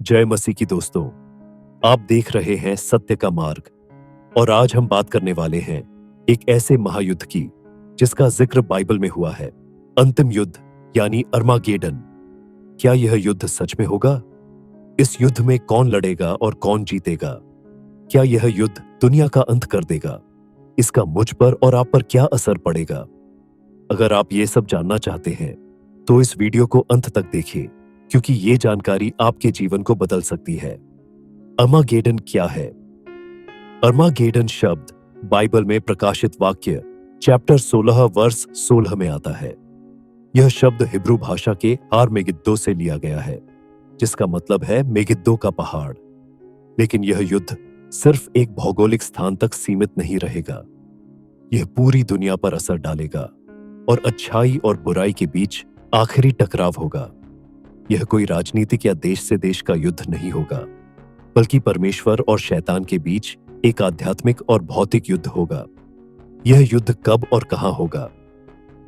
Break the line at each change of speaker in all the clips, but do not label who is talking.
जय मसीह की दोस्तों। आप देख रहे हैं सत्य का मार्ग और आज हम बात करने वाले हैं एक ऐसे महायुद्ध की जिसका जिक्र बाइबल में हुआ है। अंतिम युद्ध यानी अर्मागेडन। क्या यह युद्ध सच में होगा? इस युद्ध में कौन लड़ेगा और कौन जीतेगा? क्या यह युद्ध दुनिया का अंत कर देगा? इसका मुझ पर और आप पर क्या असर पड़ेगा? अगर आप ये सब जानना चाहते हैं तो इस वीडियो को अंत तक देखिए, क्योंकि ये जानकारी आपके जीवन को बदल सकती है। अर्मागेडन क्या है? अर्मागेडन शब्द बाइबल में प्रकाशित वाक्य चैप्टर 16 वर्स 16 में आता है। यह शब्द हिब्रू भाषा के आर्मेगिद्दो से लिया गया है, जिसका मतलब है मेगिद्दो का पहाड़। लेकिन यह युद्ध सिर्फ एक भौगोलिक स्थान तक सीमित नहीं रहेगा। यह पूरी दुनिया पर असर डालेगा और अच्छाई और बुराई के बीच आखिरी टकराव होगा। यह कोई राजनीतिक या देश से देश का युद्ध नहीं होगा, बल्कि परमेश्वर और शैतान के बीच एक आध्यात्मिक और भौतिक युद्ध होगा। यह युद्ध कब और कहां होगा?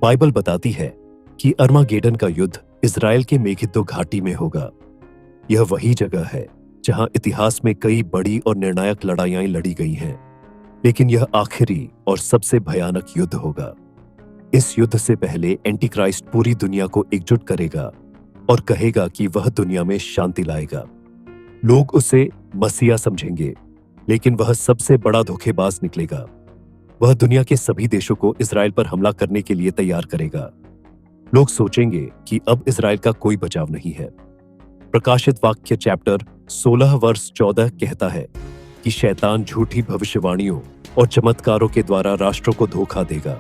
बाइबल बताती है कि अर्मागेडन का युद्ध इजराइल के मेगिद्दो घाटी में होगा। यह वही जगह है जहां इतिहास में कई बड़ी और निर्णायक लड़ाइयां लड़ी गई हैं, लेकिन यह आखिरी और सबसे भयानक युद्ध होगा। इस युद्ध से पहले एंटीक्राइस्ट पूरी दुनिया को एकजुट करेगा और कहेगा कि वह दुनिया में शांति लाएगा। लोग उसे मसीहा समझेंगे, लेकिन वह सबसे बड़ा धोखेबाज निकलेगा। वह दुनिया के सभी देशों को इजराइल पर हमला करने के लिए तैयार करेगा। लोग सोचेंगे कि अब इजराइल का कोई बचाव नहीं है। प्रकाशित वाक्य चैप्टर 16 वर्स 14 कहता है कि शैतान झूठी भविष्यवाणियों और चमत्कारों के द्वारा राष्ट्रों को धोखा देगा।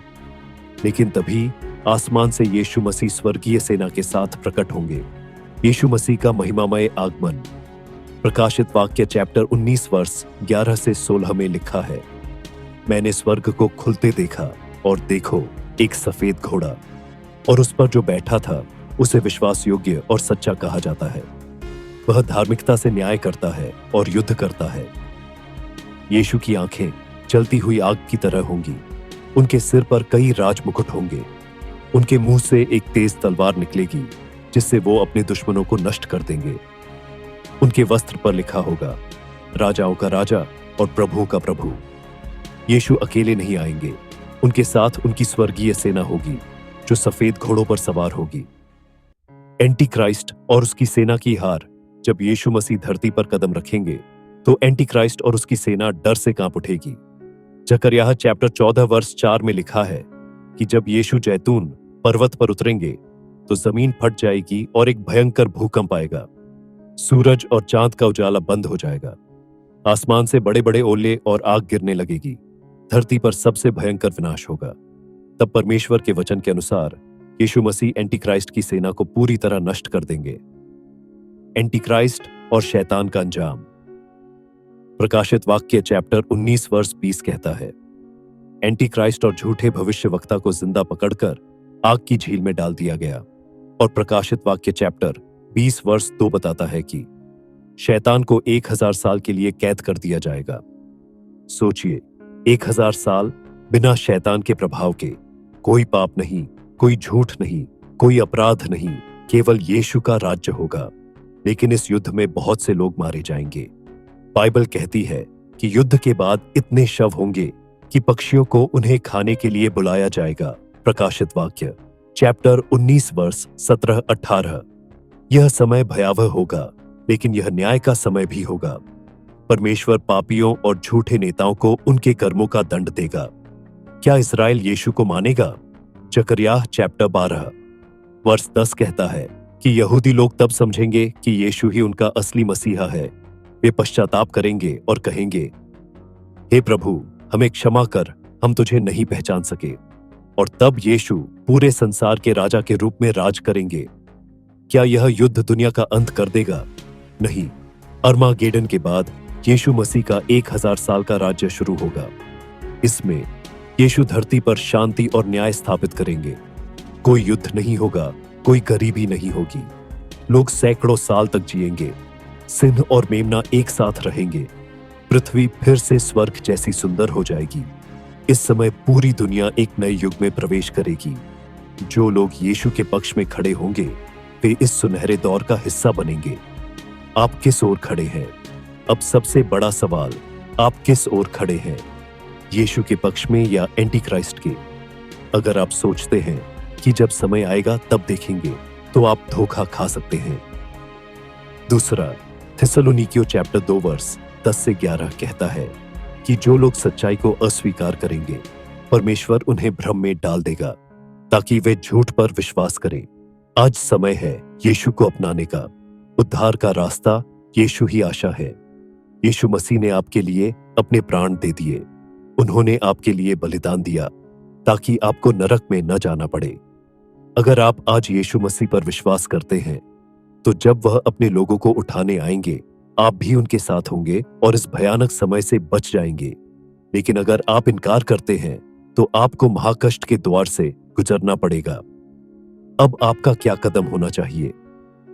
लेकिन तभी आसमान से यीशु मसीह स्वर्गीय सेना के साथ प्रकट होंगे। यीशु मसीह का महिमामय आगमन। प्रकाशित वाक्य चैप्टर 19 वर्स 11 से 16 में लिखा है, मैंने स्वर्ग को खुलते देखा और देखो एक सफेद घोड़ा, और उस पर जो बैठा था उसे विश्वास योग्य और सच्चा कहा जाता है। वह धार्मिकता से न्याय करता है और युद्ध करता है। यीशु की आंखें जलती हुई आग की तरह होंगी। उनके सिर पर कई राज मुकुट होंगे। उनके मुंह से एक तेज तलवार निकलेगी, जिससे वो अपने दुश्मनों को नष्ट कर देंगे। उनके वस्त्र पर लिखा होगा, राजाओं का राजा और प्रभुओं का प्रभु। यीशु अकेले नहीं आएंगे, उनके साथ उनकी स्वर्गीय सेना होगी, जो सफेद घोड़ों पर सवार होगी। एंटी क्राइस्ट और उसकी सेना की हार। जब यीशु मसीह धरती पर कदम रखेंगे तो एंटी क्राइस्ट और उसकी सेना डर से कांप उठेगी। जकरयाह चैप्टर 14 वर्स 4 में लिखा है कि जब यीशु जैतून पर्वत पर उतरेंगे तो जमीन फट जाएगी और एक भयंकर भूकंप आएगा। सूरज और चांद का उजाला बंद हो जाएगा। आसमान से बड़े बड़े ओले और आग गिरने लगेगी। धरती पर सबसे भयंकर विनाश होगा। तब परमेश्वर के वचन के अनुसार यीशु मसीह एंटीक्राइस्ट की सेना को पूरी तरह नष्ट कर देंगे। एंटीक्राइस्ट और शैतान का अंजाम। प्रकाशित वाक्य चैप्टर 19 वर्स 20 कहता है, एंटीक्राइस्ट और झूठे भविष्यवक्ता को जिंदा पकड़कर आग की झील में डाल दिया गया। और प्रकाशित वाक्य चैप्टर 20 वर्स 2 बताता है कि शैतान को 1000 साल के लिए कैद कर दिया जाएगा। सोचिए, 1000 साल बिना शैतान के प्रभाव के। कोई पाप नहीं, कोई झूठ नहीं, कोई अपराध नहीं, केवल यीशु का राज्य होगा। लेकिन इस युद्ध में बहुत से लोग मारे जाएंगे। बाइबल कहती है कि युद्ध के बाद इतने शव होंगे कि पक्षियों को उन्हें खाने के लिए बुलाया जाएगा। प्रकाशित वाक्य चैप्टर 19 वर्स 17-18। यह समय भयावह होगा, लेकिन यह न्याय का समय भी होगा। परमेश्वर पापियों और झूठे नेताओं को उनके कर्मों का दंड देगा। क्या इजराइल यीशु को मानेगा? जकरयाह चैप्टर 12 वर्स 10 कहता है कि यहूदी लोग तब समझेंगे कि यीशु ही उनका असली मसीहा है। वे पश्चाताप करेंगे और कहेंगे, हे प्रभु, हमें क्षमा कर, हम तुझे नहीं पहचान सके। और तब यीशु पूरे संसार के राजा के रूप में राज करेंगे। क्या यह युद्ध दुनिया का अंत कर देगा? नहीं। अर्मागेडन के बाद यीशु मसीह का 1000 साल का राज्य शुरू होगा। इसमें यीशु धरती पर शांति और न्याय स्थापित करेंगे। कोई युद्ध नहीं होगा, कोई गरीबी नहीं होगी। लोग सैकड़ों साल तक जिएंगे। सिंह और मेमना एक साथ रहेंगे। पृथ्वी फिर से स्वर्ग जैसी सुंदर हो जाएगी। इस समय पूरी दुनिया एक नए युग में प्रवेश करेगी। जो लोग यीशु के पक्ष में खड़े होंगे वे इस सुनहरे दौर का हिस्सा बनेंगे। आप किस ओर खड़े हैं? अब सबसे बड़ा सवाल, आप किस ओर खड़े हैं? यीशु के पक्ष में या एंटी क्राइस्ट के? अगर आप सोचते हैं कि जब समय आएगा तब देखेंगे, तो आप धोखा खा सकते हैं। दूसरा, थिस्सलुनीकियों चैप्टर 2 वर्स 10 से 11 कहता है कि जो लोग सच्चाई को अस्वीकार करेंगे, परमेश्वर उन्हें भ्रम में डाल देगा ताकि वे झूठ पर विश्वास करें। आज समय है यीशु को अपनाने का। उद्धार का रास्ता यीशु ही आशा है। यीशु मसीह ने आपके लिए अपने प्राण दे दिए। उन्होंने आपके लिए बलिदान दिया ताकि आपको नरक में न जाना पड़े। अगर आप आज यीशु मसीह पर विश्वास करते हैं, तो जब वह अपने लोगों को उठाने आएंगे, आप भी उनके साथ होंगे और इस भयानक समय से बच जाएंगे। लेकिन अगर आप इनकार करते हैं, तो आपको महाकष्ट के द्वार से गुजरना पड़ेगा। अब आपका क्या कदम होना चाहिए?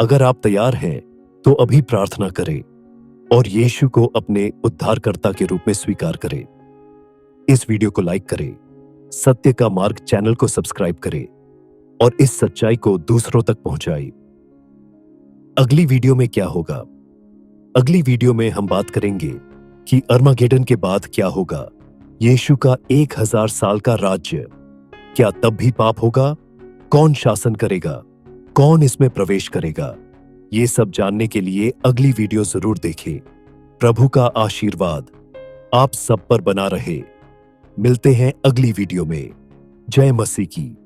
अगर आप तैयार हैं, तो अभी प्रार्थना करें और यीशु को अपने उद्धारकर्ता के रूप में स्वीकार करें। इस वीडियो को लाइक करें, सत्य का मार्ग चैनल को सब्सक्राइब करें और इस सच्चाई को दूसरों तक पहुंचाएं। अगली वीडियो में क्या होगा? अगली वीडियो में हम बात करेंगे कि अर्मागेडन के बाद क्या होगा। यीशु का 1000 साल का राज्य, क्या तब भी पाप होगा? कौन शासन करेगा? कौन इसमें प्रवेश करेगा? ये सब जानने के लिए अगली वीडियो जरूर देखें। प्रभु का आशीर्वाद आप सब पर बना रहे। मिलते हैं अगली वीडियो में। जय मसीह की।